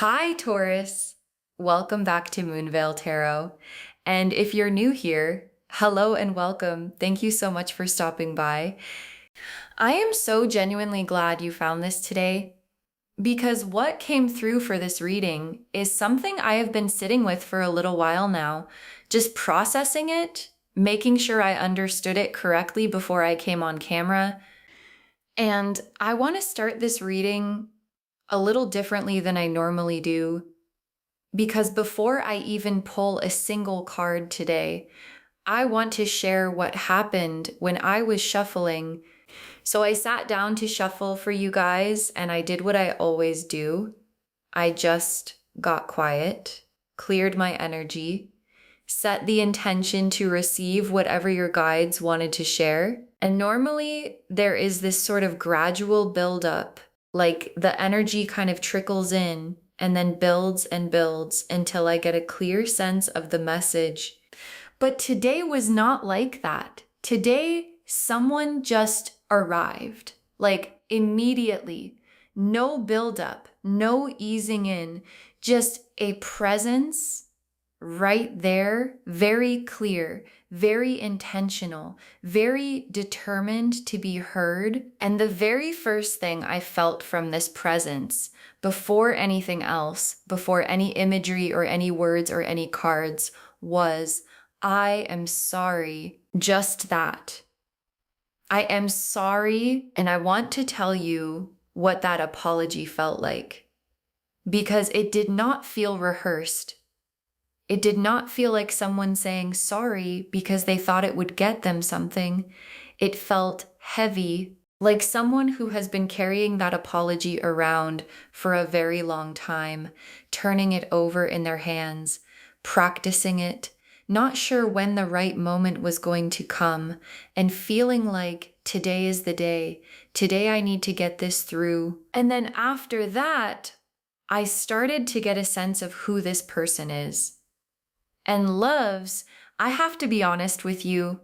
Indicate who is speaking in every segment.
Speaker 1: Hi, Taurus. Welcome back to Moonveil Tarot. And if you're new here, hello and welcome. Thank you so much for stopping by. I am so genuinely glad you found this today because what came through for this reading is something I have been sitting with for a little while now, just processing it, making sure I understood it correctly before I came on camera. And I want to start this reading a little differently than I normally do. Because before I even pull a single card today, I want to share what happened when I was shuffling. So I sat down to shuffle for you guys, and I did what I always do. I just got quiet, cleared my energy, set the intention to receive whatever your guides wanted to share. And normally there is this sort of gradual buildup, like the energy kind of trickles in and then builds and builds until I get a clear sense of the message. But today was not like that. Today, someone just arrived, like immediately. No buildup, no easing in, just a presence right there, very clear, very intentional, very determined to be heard. And the very first thing I felt from this presence, before anything else, before any imagery or any words or any cards, was, I am sorry. Just that. I am sorry, and I want to tell you what that apology felt like. Because it did not feel rehearsed. It did not feel like someone saying sorry because they thought it would get them something. It felt heavy, like someone who has been carrying that apology around for a very long time, turning it over in their hands, practicing it, not sure when the right moment was going to come, and feeling like today is the day. Today I need to get this through. And then after that, I started to get a sense of who this person is. And loves, I have to be honest with you,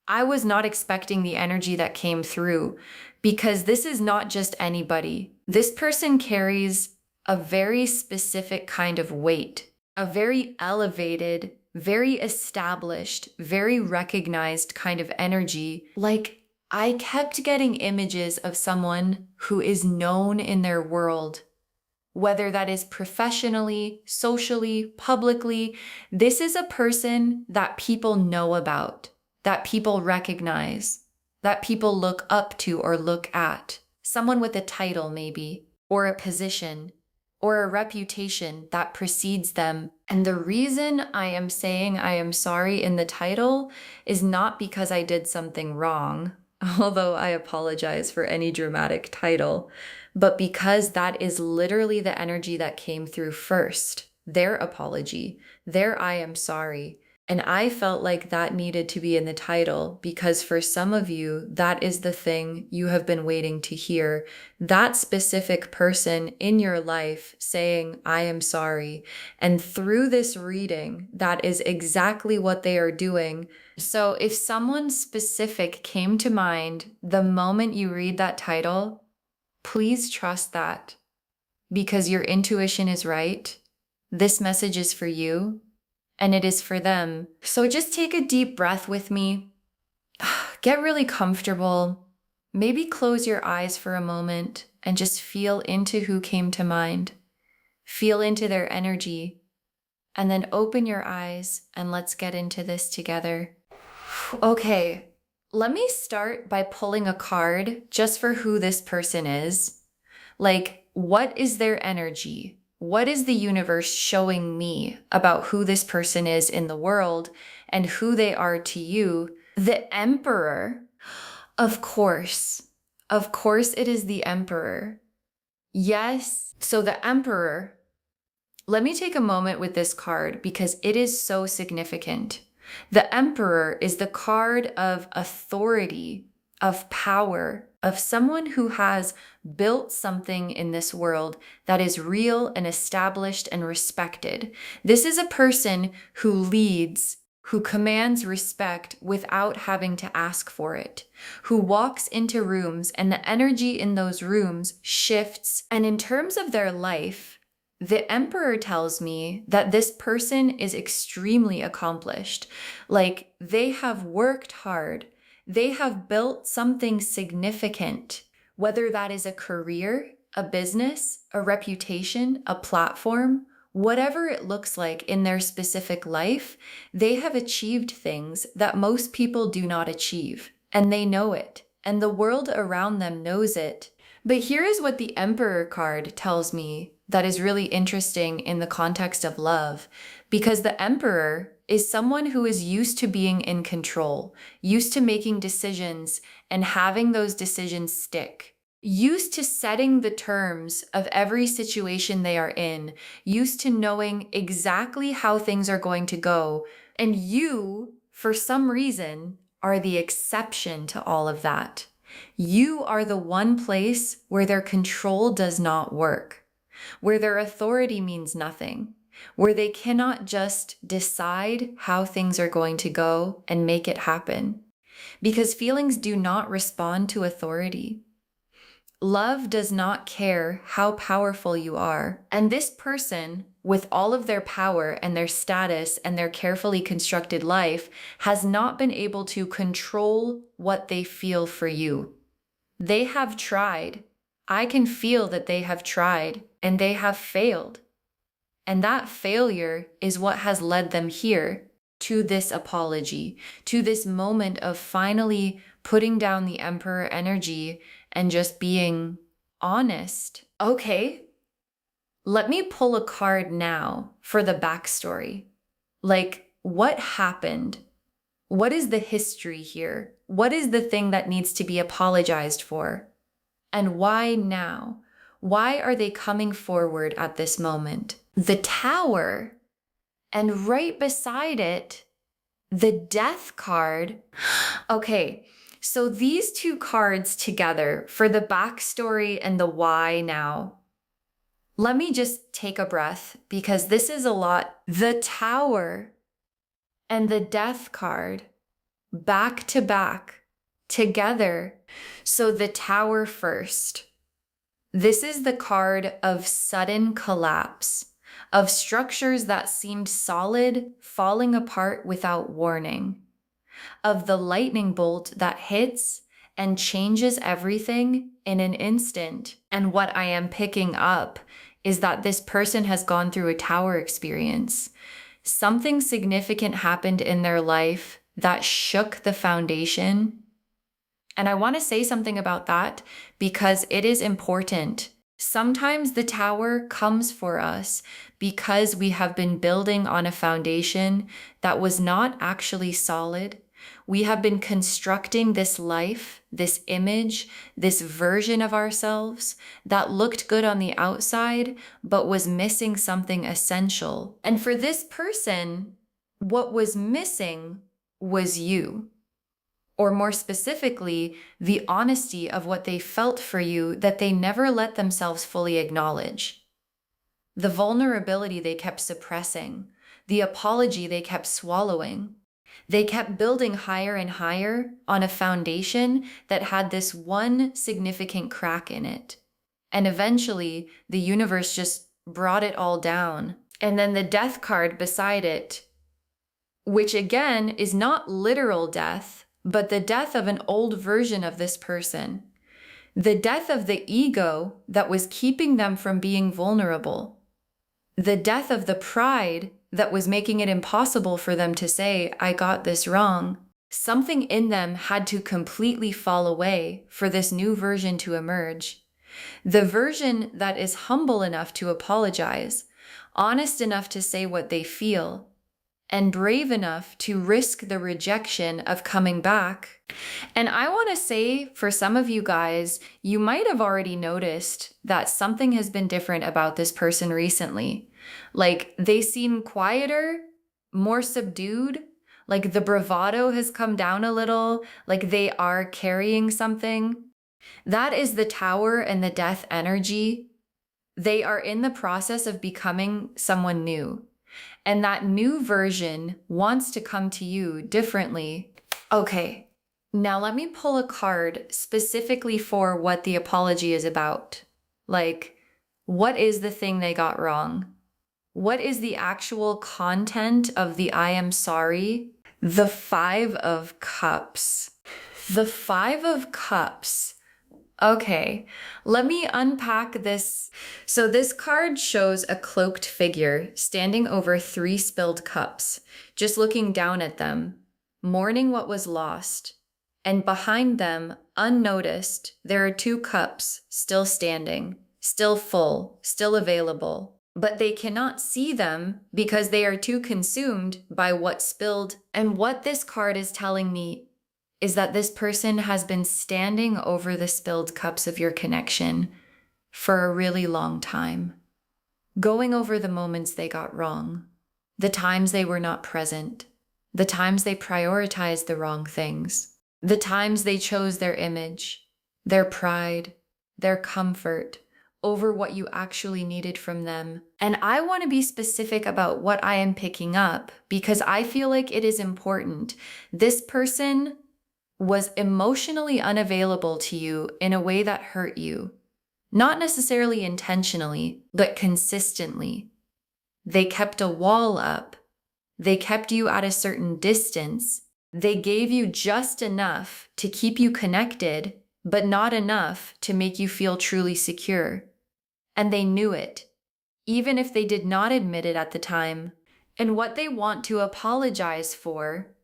Speaker 1: I was not expecting the energy that came through because this is not just anybody. This person carries a very specific kind of weight, a very elevated, very established, very recognized kind of energy. Like I kept getting images of someone who is known in their world. Whether that is professionally, socially, publicly, this is a person that people know about, that people recognize, that people look up to or look at. Someone with a title maybe, or a position, or a reputation that precedes them. And the reason I am saying I am sorry in the title is not because I did something wrong, although I apologize for any dramatic title, but because that is literally the energy that came through first. Their apology, their I am sorry. And I felt like that needed to be in the title because for some of you, that is the thing you have been waiting to hear. That specific person in your life saying, I am sorry. And through this reading, that is exactly what they are doing. So if someone specific came to mind the moment you read that title, please trust that because your intuition is right. This message is for you and it is for them. So just take a deep breath with me. Get really comfortable. Maybe close your eyes for a moment and just feel into who came to mind. Feel into their energy. And then open your eyes and let's get into this together. Okay, let me start by pulling a card just for who this person is. Like, what is their energy? What is the universe showing me about who this person is in the world and who they are to you? The Emperor, of course it is the Emperor. Yes, so the Emperor, let me take a moment with this card because it is so significant. The Emperor is the card of authority, of power, of someone who has built something in this world that is real and established and respected. This is a person who leads, who commands respect without having to ask for it, who walks into rooms and the energy in those rooms shifts. And in terms of their life, The Emperor tells me that this person is extremely accomplished. Like they have worked hard. They have built something significant, whether that is a career, a business, a reputation, a platform, whatever it looks like in their specific life, they have achieved things that most people do not achieve. And they know it. And the world around them knows it. But here is what the Emperor card tells me that is really interesting in the context of love, because the Emperor is someone who is used to being in control, used to making decisions and having those decisions stick, used to setting the terms of every situation they are in, used to knowing exactly how things are going to go. And you, for some reason, are the exception to all of that. You are the one place where their control does not work, where their authority means nothing, where they cannot just decide how things are going to go and make it happen, because feelings do not respond to authority. Love does not care how powerful you are. And this person, with all of their power and their status and their carefully constructed life, has not been able to control what they feel for you. They have tried. I can feel that they have tried and they have failed. And that failure is what has led them here to this apology, to this moment of finally putting down the Emperor energy and just being honest. Okay, let me pull a card now for the backstory. Like, what happened? What is the history here? What is the thing that needs to be apologized for? And why now? Why are they coming forward at this moment? The Tower, and right beside it, the Death card. Okay, so these two cards together for the backstory and the why now. Let me just take a breath because this is a lot. The Tower and the Death card back to back together. So the Tower first. This is the card of sudden collapse, of structures that seemed solid falling apart without warning, of the lightning bolt that hits and changes everything in an instant. And what I am picking up is that this person has gone through a tower experience. Something significant happened in their life that shook the foundation. And I want to say something about that because it is important. Sometimes the tower comes for us because we have been building on a foundation that was not actually solid. We have been constructing this life, this image, this version of ourselves that looked good on the outside, but was missing something essential. And for this person, what was missing was you. Or more specifically, the honesty of what they felt for you that they never let themselves fully acknowledge. The vulnerability they kept suppressing, the apology they kept swallowing. They kept building higher and higher on a foundation that had this one significant crack in it. And eventually, the universe just brought it all down. And then the Death card beside it, which again is not literal death, but the death of an old version of this person. The death of the ego that was keeping them from being vulnerable. The death of the pride that was making it impossible for them to say, I got this wrong. Something in them had to completely fall away for this new version to emerge. The version that is humble enough to apologize, honest enough to say what they feel, and brave enough to risk the rejection of coming back. And I want to say for some of you guys, you might have already noticed that something has been different about this person recently. Like they seem quieter, more subdued, like the bravado has come down a little, like they are carrying something. That is the Tower and the Death energy. They are in the process of becoming someone new. And that new version wants to come to you differently. Okay, now let me pull a card specifically for what the apology is about. Like, What is the thing they got wrong? What is the actual content of the I am sorry? The Five of Cups. The Five of Cups. Okay, let me unpack this. So this card shows a cloaked figure standing over 3 spilled cups, just looking down at them, mourning what was lost. And behind them, unnoticed, there are 2 cups still standing, still full, still available. But they cannot see them because they are too consumed by what spilled. And what this card is telling me is that this person has been standing over the spilled cups of your connection for a really long time, going over the moments they got wrong, the times they were not present, the times they prioritized the wrong things, the times they chose their image, their pride, their comfort over what you actually needed from them. And I want to be specific about what I am picking up because I feel like it is important. This person was emotionally unavailable to you in a way that hurt you. Not necessarily intentionally, but consistently. They kept a wall up. They kept you at a certain distance. They gave you just enough to keep you connected, but not enough to make you feel truly secure. And they knew it, even if they did not admit it at the time. And what they want to apologize for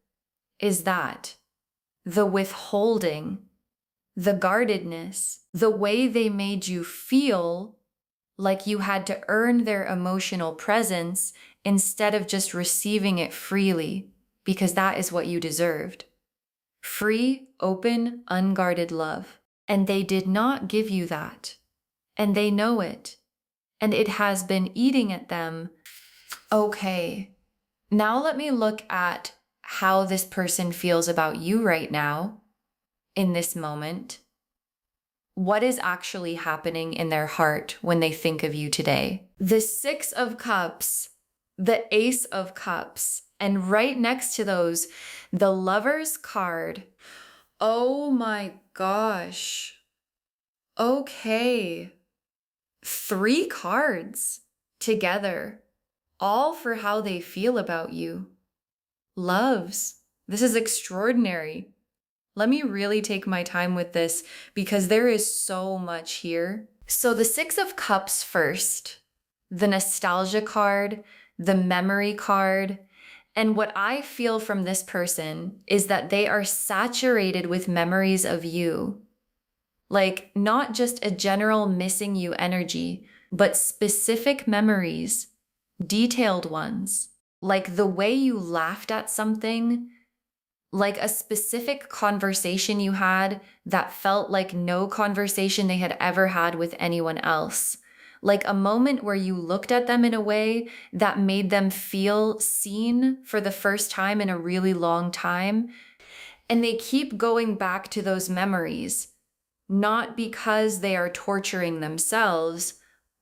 Speaker 1: is that. The withholding, the guardedness, the way they made you feel like you had to earn their emotional presence instead of just receiving it freely, because that is what you deserved. Free, open, unguarded love. And they did not give you that. And they know it. And it has been eating at them. Okay, now let me look at how this person feels about you right now, in this moment. What is actually happening in their heart when they think of you today? The 6 of Cups, the Ace of Cups, and right next to those, the Lover's card. Oh my gosh. Okay. 3 cards together, all for how they feel about you. Loves. This is extraordinary. Let me really take my time with this because there is so much here. So the 6 of Cups first, the nostalgia card, the memory card, and what I feel from this person is that they are saturated with memories of you. Like not just a general missing you energy, but specific memories, detailed ones. Like the way you laughed at something, like a specific conversation you had that felt like no conversation they had ever had with anyone else. Like a moment where you looked at them in a way that made them feel seen for the first time in a really long time. And they keep going back to those memories, not because they are torturing themselves,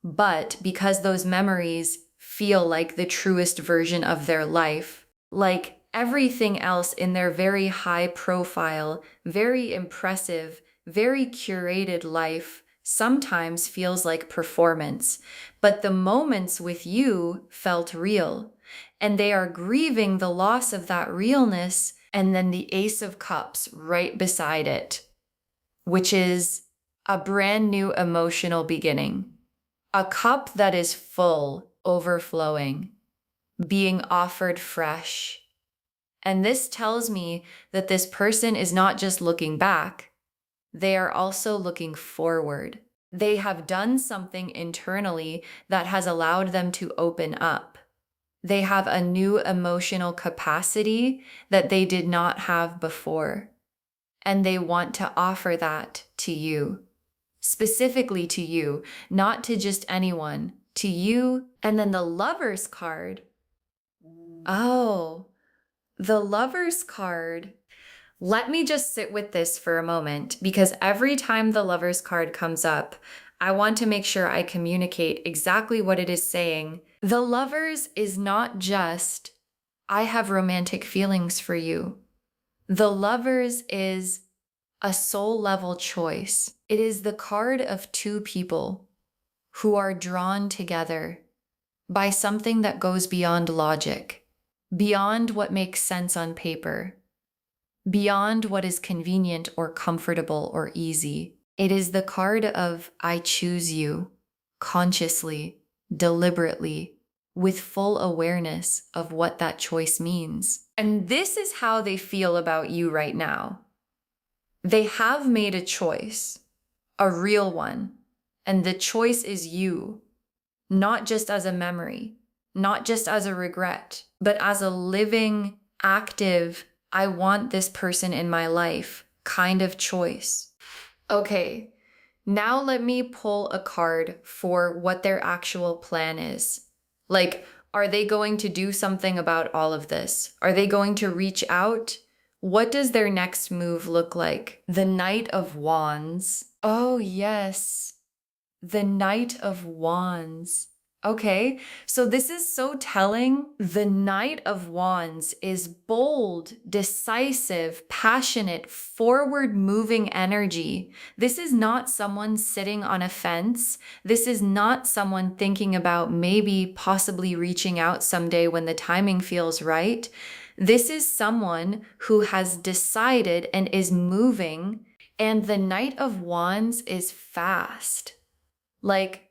Speaker 1: but because those memories feel like the truest version of their life. Like everything else in their very high profile, very impressive, very curated life sometimes feels like performance, but the moments with you felt real. And they are grieving the loss of that realness, and then the Ace of Cups right beside it, which is a brand new emotional beginning. A cup that is full, overflowing, being offered fresh. And this tells me that this person is not just looking back, they are also looking forward. They have done something internally that has allowed them to open up. They have a new emotional capacity that they did not have before. And they want to offer that to you. Specifically to you, not to just anyone, to you. And then the Lover's card. Oh, the Lover's card. Let me just sit with this for a moment because every time the Lover's card comes up, I want to make sure I communicate exactly what it is saying. The Lovers is not just, I have romantic feelings for you. The Lovers is a soul level choice. It is the card of 2 people who are drawn together by something that goes beyond logic, beyond what makes sense on paper, beyond what is convenient or comfortable or easy. It is the card of I choose you, consciously, deliberately, with full awareness of what that choice means. And this is how they feel about you right now. They have made a choice, a real one, and the choice is you, not just as a memory, not just as a regret, but as a living, active, I want this person in my life kind of choice. Okay, now let me pull a card for what their actual plan is. Like, are they going to do something about all of this? Are they going to reach out? What does their next move look like? The Knight of Wands. Oh, yes. The Knight of Wands. Okay, so this is so telling. The Knight of Wands is bold, decisive, passionate, forward-moving energy. This is not someone sitting on a fence. This is not someone thinking about maybe possibly reaching out someday when the timing feels right. This is someone who has decided and is moving, and the Knight of Wands is fast. Like,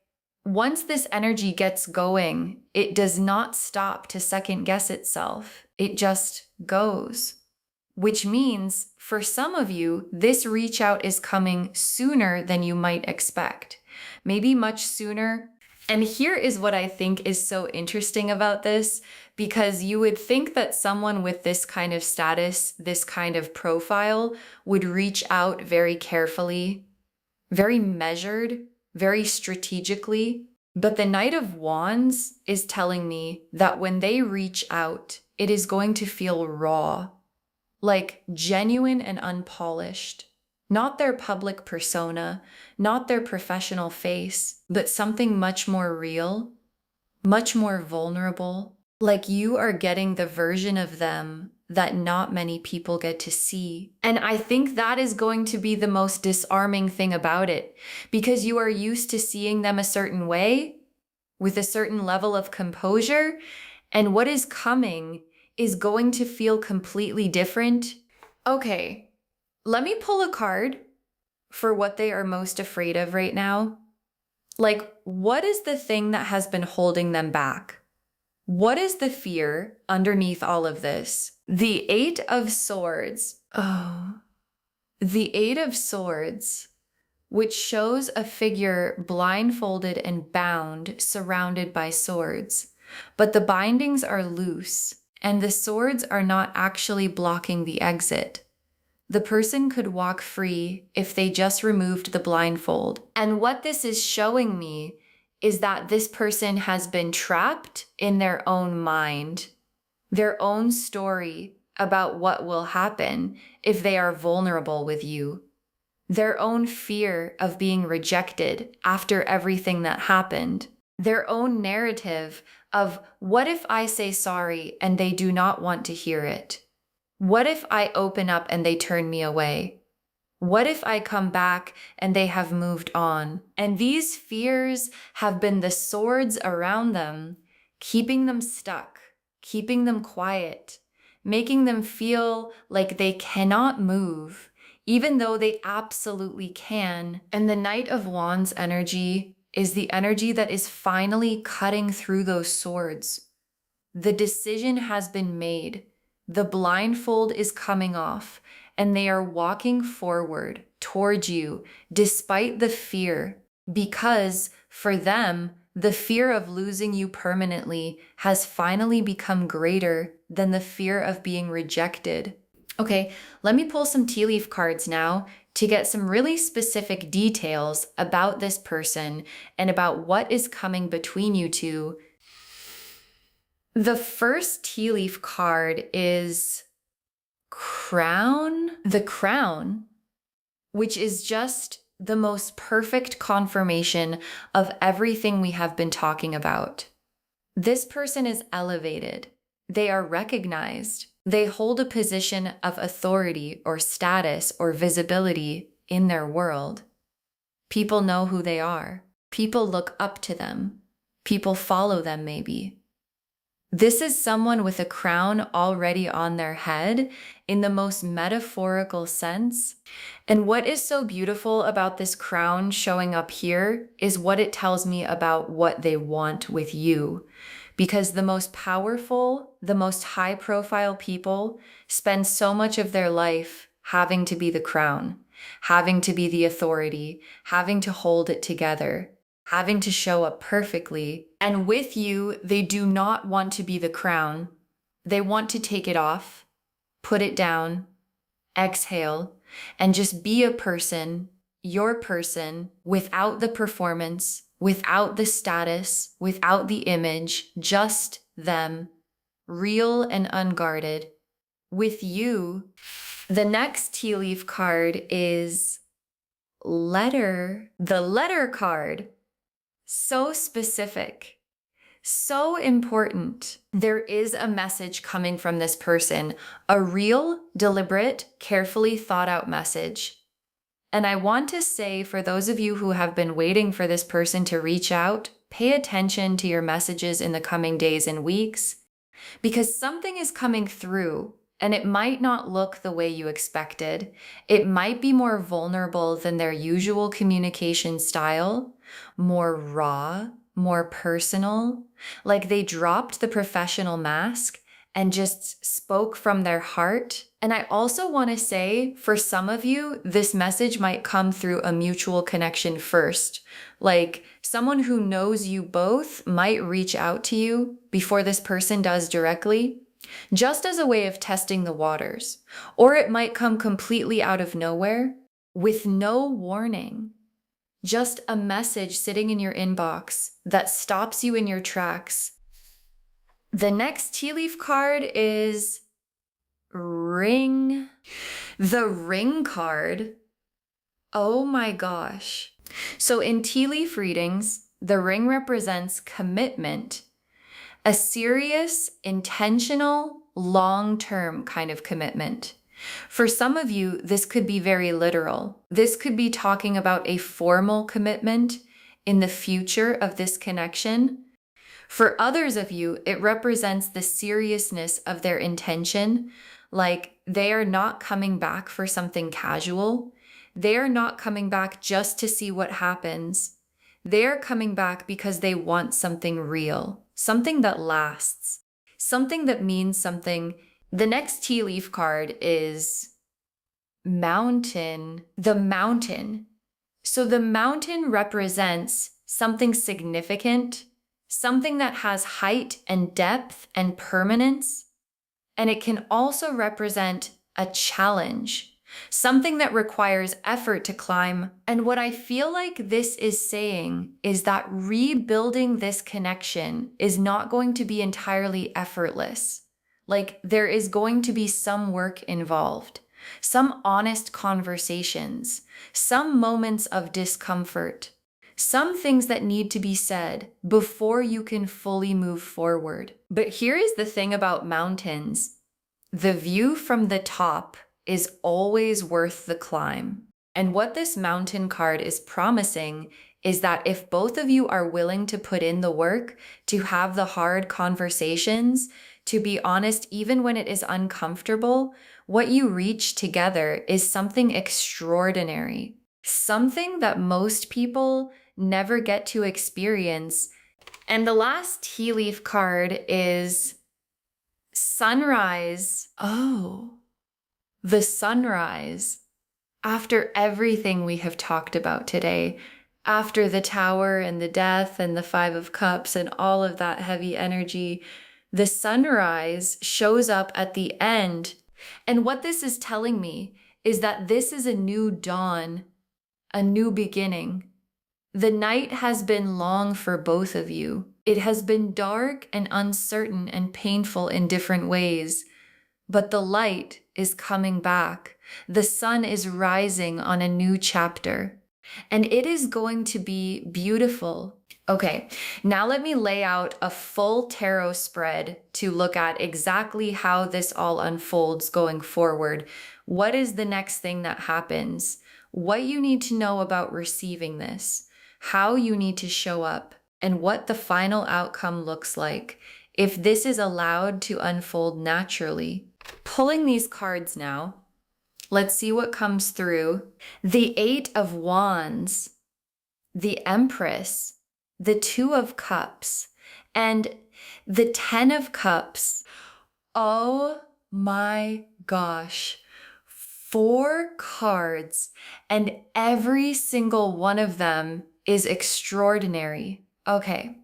Speaker 1: once this energy gets going, it does not stop to second guess itself. It just goes. Which means, for some of you, this reach out is coming sooner than you might expect. Maybe much sooner. And here is what I think is so interesting about this, because you would think that someone with this kind of status, this kind of profile, would reach out very carefully, very measured, very strategically. But the Knight of Wands is telling me that when they reach out, it is going to feel raw, like genuine and unpolished. Not their public persona, not their professional face, but something much more real, much more vulnerable. Like you are getting the version of them that not many people get to see. And I think that is going to be the most disarming thing about it, because you are used to seeing them a certain way, with a certain level of composure, and what is coming is going to feel completely different. Okay, let me pull a card for what they are most afraid of right now. Like, what is the thing that has been holding them back? What is the fear underneath all of this? The Eight of Swords. Oh, the Eight of Swords, which shows a figure blindfolded and bound, surrounded by swords. But the bindings are loose, and the swords are not actually blocking the exit. The person could walk free if they just removed the blindfold. And what this is showing me is that this person has been trapped in their own mind, their own story about what will happen if they are vulnerable with you, their own fear of being rejected after everything that happened, their own narrative of what if I say sorry and they do not want to hear it? What if I open up and they turn me away? What if I come back and they have moved on? And these fears have been the swords around them, keeping them stuck, keeping them quiet, making them feel like they cannot move, even though they absolutely can. And the Knight of Wands energy is the energy that is finally cutting through those swords. The decision has been made. The blindfold is coming off, and they are walking forward towards you despite the fear, because for them, the fear of losing you permanently has finally become greater than the fear of being rejected. Okay, let me pull some tea leaf cards now to get some really specific details about this person and about what is coming between you two. The first tea leaf card is Crown. The Crown, which is just the most perfect confirmation of everything we have been talking about. This person is elevated. They are recognized. They hold a position of authority or status or visibility in their world. People know who they are. People look up to them. People follow them, maybe. This is someone with a crown already on their head in the most metaphorical sense. And what is so beautiful about this crown showing up here is what it tells me about what they want with you. Because the most powerful, the most high-profile people spend so much of their life having to be the crown, having to be the authority, having to hold it together, having to show up perfectly. And with you, they do not want to be the crown. They want to take it off, put it down, exhale, and just be a person, your person, without the performance, without the status, without the image, just them, real and unguarded. With you, the next tea leaf card is letter, the letter card. So specific, so important. There is a message coming from this person, a real, deliberate, carefully thought out message. And I want to say, for those of you who have been waiting for this person to reach out, pay attention to your messages in the coming days and weeks, because something is coming through. And it might not look the way you expected. It might be more vulnerable than their usual communication style, more raw, more personal, like they dropped the professional mask and just spoke from their heart. And I also want to say, for some of you, this message might come through a mutual connection first. Like someone who knows you both might reach out to you before this person does directly, just as a way of testing the waters. Or it might come completely out of nowhere with no warning. Just a message sitting in your inbox that stops you in your tracks. The next tea leaf card is ring. The ring card. Oh my gosh. So in tea leaf readings, the ring represents commitment. A serious, intentional, long-term kind of commitment. For some of you, this could be very literal. This could be talking about a formal commitment in the future of this connection. For others of you, it represents the seriousness of their intention, like they are not coming back for something casual. They are not coming back just to see what happens. They are coming back because they want something real. Something that lasts, something that means something. The next tea leaf card is mountain, the mountain. So the mountain represents something significant, something that has height and depth and permanence. And it can also represent a challenge, something that requires effort to climb. And what I feel like this is saying is that rebuilding this connection is not going to be entirely effortless. Like there is going to be some work involved, some honest conversations, some moments of discomfort, some things that need to be said before you can fully move forward. But here is the thing about mountains. The view from the top is always worth the climb. And what this mountain card is promising is that if both of you are willing to put in the work, to have the hard conversations, to be honest even when it is uncomfortable, what you reach together is something extraordinary. Something that most people never get to experience. And the last tea leaf card is sunrise. Oh, the sunrise. After everything we have talked about today, after the Tower and the Death and the Five of Cups and all of that heavy energy, the sunrise shows up at the end. And what this is telling me is that this is a new dawn, a new beginning. The night has been long for both of you. It has been dark and uncertain and painful in different ways, but the light is coming back. The sun is rising on a new chapter, and it is going to be beautiful. Okay, now let me lay out a full tarot spread to look at exactly how this all unfolds going forward. What is the next thing that happens? What you need to know about receiving this? how you need to show up, and what the final outcome looks like if this is allowed to unfold naturally. Pulling these cards now, let's see what comes through. The Eight of Wands, the Empress, the Two of Cups, and the Ten of Cups. Oh my gosh. 4 cards, and every single one of them is extraordinary. Okay,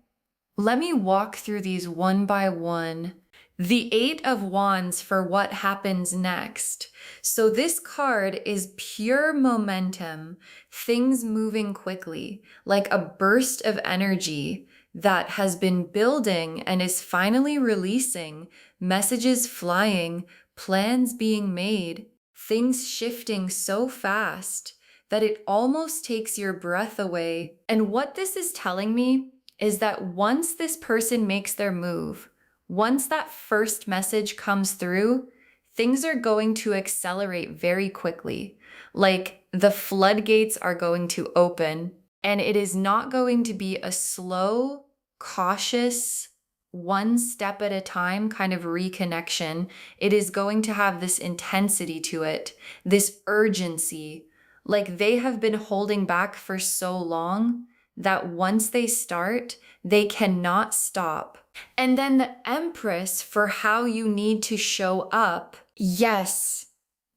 Speaker 1: let me walk through these one by one. The Eight of Wands for what happens next. So this card is pure momentum, things moving quickly, like a burst of energy that has been building and is finally releasing, messages flying, plans being made, things shifting so fast that it almost takes your breath away. And what this is telling me is that once this person makes their move, once that first message comes through, things are going to accelerate very quickly. Like the floodgates are going to open, and it is not going to be a slow, cautious, one step at a time kind of reconnection. It is going to have this intensity to it, this urgency. Like they have been holding back for so long that once they start, they cannot stop. And then the Empress for how you need to show up. Yes,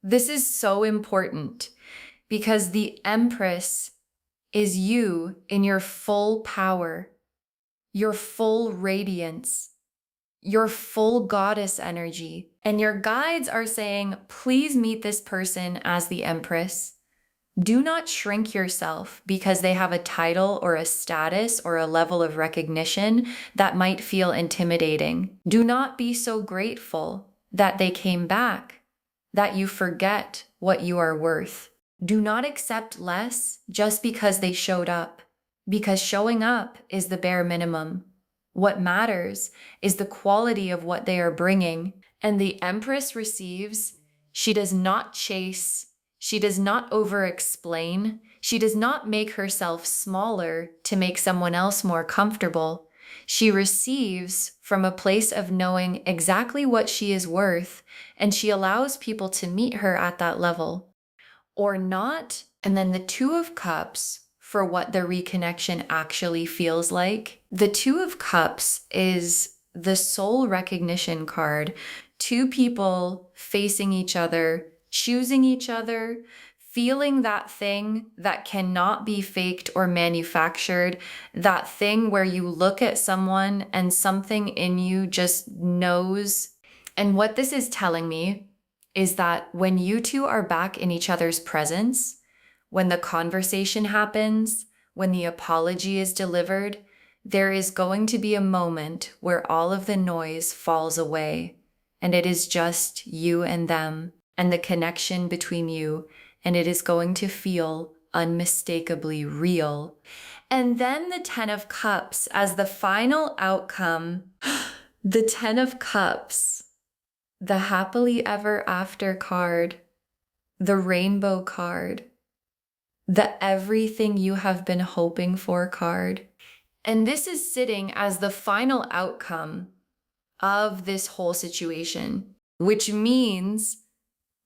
Speaker 1: this is so important because the Empress is you in your full power, your full radiance, your full goddess energy. And your guides are saying, please meet this person as the Empress. Do not shrink yourself because they have a title or a status or a level of recognition that might feel intimidating. Do not be so grateful that they came back, that you forget what you are worth. Do not accept less just because they showed up, because showing up is the bare minimum. What matters is the quality of what they are bringing. And the Empress receives. She does not chase. She does not over-explain. She does not make herself smaller to make someone else more comfortable. She receives from a place of knowing exactly what she is worth, and she allows people to meet her at that level. Or not. And then the Two of Cups for what the reconnection actually feels like. The Two of Cups is the soul recognition card. 2 people facing each other, choosing each other, feeling that thing that cannot be faked or manufactured, that thing where you look at someone and something in you just knows. And what this is telling me is that when you two are back in each other's presence, when the conversation happens, when the apology is delivered, there is going to be a moment where all of the noise falls away, and it is just you and them and the connection between you, and it is going to feel unmistakably real. And then the Ten of Cups as the final outcome. The Ten of Cups, the happily ever after card, the rainbow card, the everything you have been hoping for card. And this is sitting as the final outcome of this whole situation, which means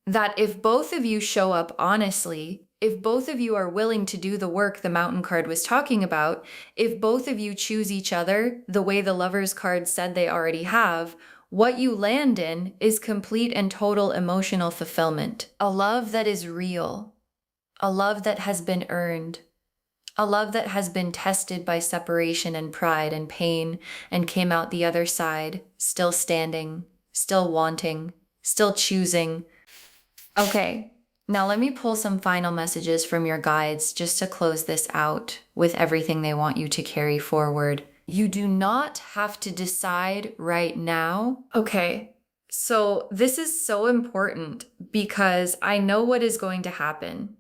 Speaker 1: that if both of you show up honestly, if both of you are willing to do the work the Mountain card was talking about, if both of you choose each other the way the Lovers card said they already have, what you land in is complete and total emotional fulfillment. A love that is real. A love that has been earned. A love that has been tested by separation and pride and pain and came out the other side, still standing, still wanting, still choosing. Okay, now let me pull some final messages from your guides just to close this out with everything they want you to carry forward. You do not have to decide right now. Okay, so this is so important because I know what is going to happen.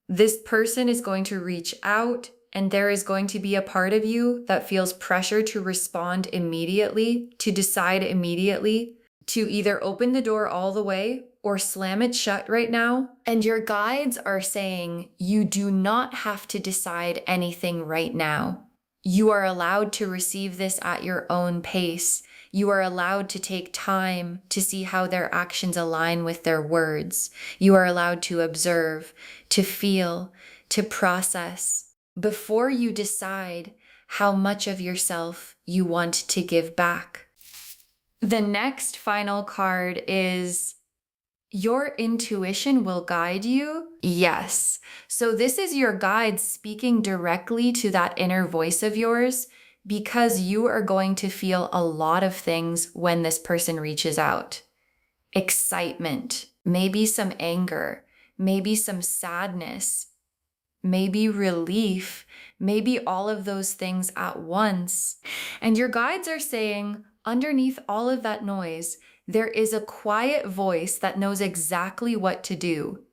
Speaker 1: This person is going to reach out, and there is going to be a part of you that feels pressure to respond immediately, to decide immediately, to either open the door all the way or slam it shut right now. And your guides are saying you do not have to decide anything right now. You are allowed to receive this at your own pace. You are allowed to take time to see how their actions align with their words. You are allowed to observe, to feel, to process before you decide how much of yourself you want to give back. The next final card is your intuition will guide you. Yes. So this is your guide speaking directly to that inner voice of yours, because you are going to feel a lot of things when this person reaches out. Excitement, maybe some anger, maybe some sadness, maybe relief, maybe all of those things at once. And your guides are saying, underneath all of that noise, there is a quiet voice that knows exactly what to do.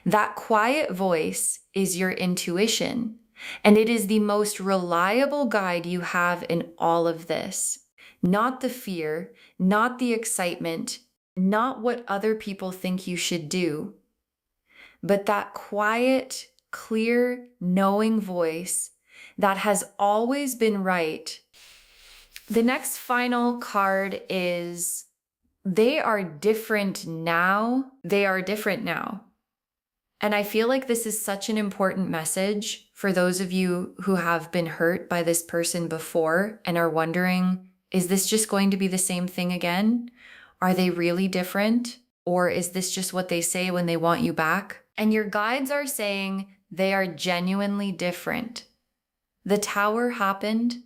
Speaker 1: That quiet voice is your intuition, and it is the most reliable guide you have in all of this. Not the fear, not the excitement, not what other people think you should do, but that quiet, clear, knowing voice that has always been right. The next final card is they are different now. They are different now. And I feel like this is such an important message for those of you who have been hurt by this person before and are wondering, is this just going to be the same thing again? Are they really different? Or is this just what they say when they want you back? And your guides are saying they are genuinely different. The Tower happened.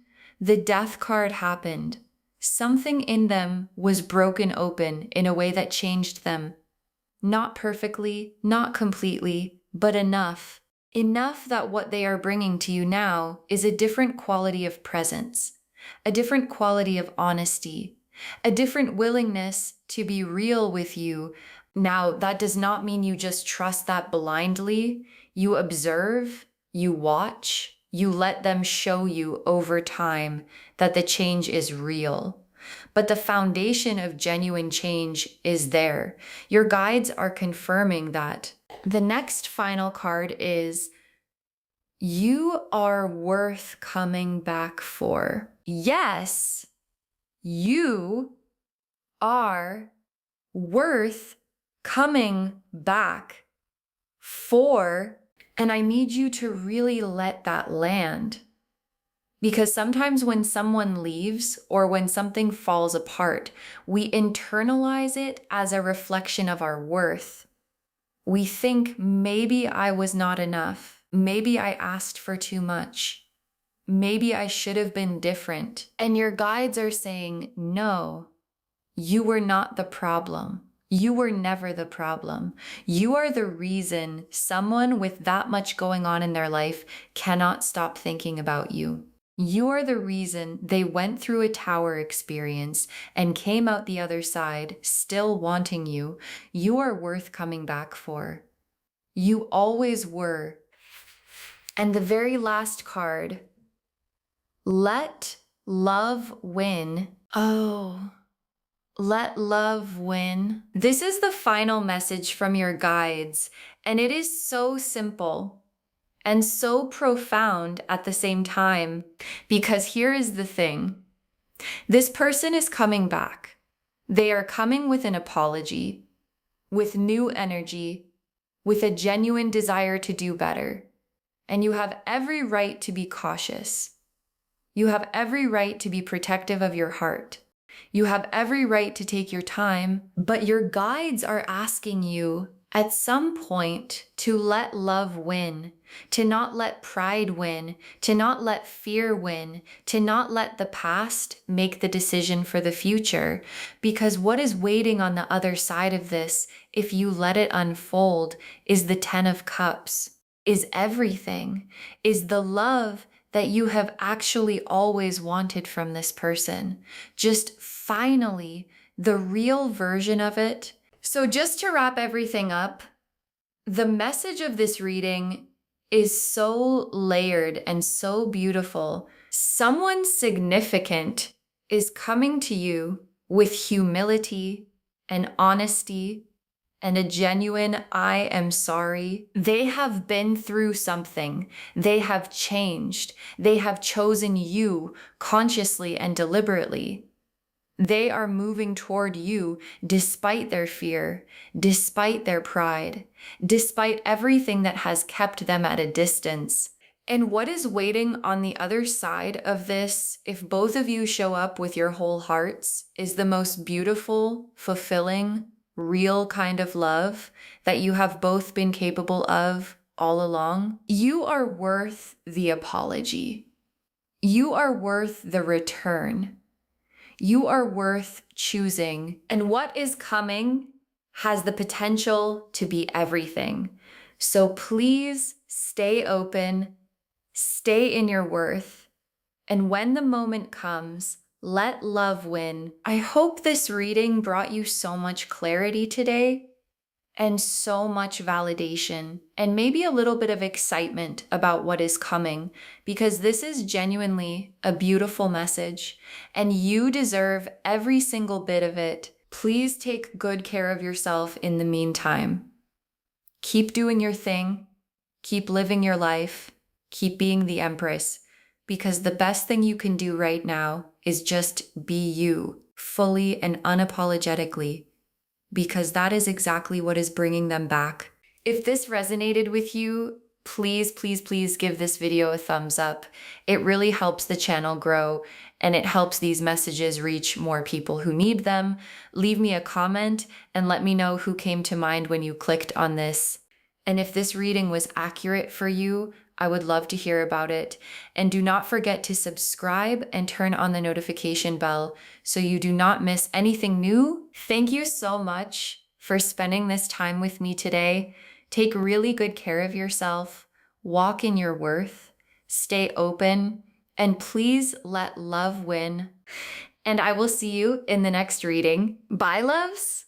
Speaker 1: The Death card happened. Something in them was broken open in a way that changed them. Not perfectly, not completely, but enough. Enough that what they are bringing to you now is a different quality of presence, a different quality of honesty, a different willingness to be real with you. Now, that does not mean you just trust that blindly. You observe, you watch, you let them show you over time that the change is real. But the foundation of genuine change is there. Your guides are confirming that. The next final card is you are worth coming back for. Yes, you are worth coming back for. And I need you to really let that land. Because sometimes when someone leaves or when something falls apart, we internalize it as a reflection of our worth. We think maybe I was not enough. Maybe I asked for too much. Maybe I should have been different. And your guides are saying, no, you were not the problem. You were never the problem. You are the reason someone with that much going on in their life cannot stop thinking about you. You are the reason they went through a tower experience and came out the other side still wanting you. You are worth coming back for. You always were. And the very last card, let love win. Oh, let love win. This is the final message from your guides, and it is so simple and so profound at the same time, because here is the thing. This person is coming back. They are coming with an apology, with new energy, with a genuine desire to do better. And you have every right to be cautious. You have every right to be protective of your heart. You have every right to take your time, but your guides are asking you at some point to let love win, to not let pride win, to not let fear win, to not let the past make the decision for the future. Because what is waiting on the other side of this, if you let it unfold, is the 10 of Cups, is everything, is the love that you have actually always wanted from this person. Just finally, the real version of it. So just to wrap everything up, the message of this reading is so layered and so beautiful. Someone significant is coming to you with humility and honesty and a genuine "I am sorry." They have been through something. They have changed. They have chosen you consciously and deliberately. They are moving toward you despite their fear, despite their pride, despite everything that has kept them at a distance. And what is waiting on the other side of this, if both of you show up with your whole hearts, is the most beautiful, fulfilling, real kind of love that you have both been capable of all along. You are worth the apology. You are worth the return. You are worth choosing. And what is coming has the potential to be everything. So please stay open, stay in your worth. And when the moment comes, let love win. I hope this reading brought you so much clarity today and so much validation and maybe a little bit of excitement about what is coming, because this is genuinely a beautiful message and you deserve every single bit of it. Please take good care of yourself in the meantime. Keep doing your thing, keep living your life, keep being the Empress, because the best thing you can do right now is just be you, fully and unapologetically, because that is exactly what is bringing them back. If this resonated with you, please, please, please give this video a thumbs up. It really helps the channel grow and it helps these messages reach more people who need them. Leave me a comment and let me know who came to mind when you clicked on this. And if this reading was accurate for you, I would love to hear about it. And do not forget to subscribe and turn on the notification bell so you do not miss anything new. Thank you so much for spending this time with me today. Take really good care of yourself, walk in your worth, stay open, and please let love win. And I will see you in the next reading. Bye, loves.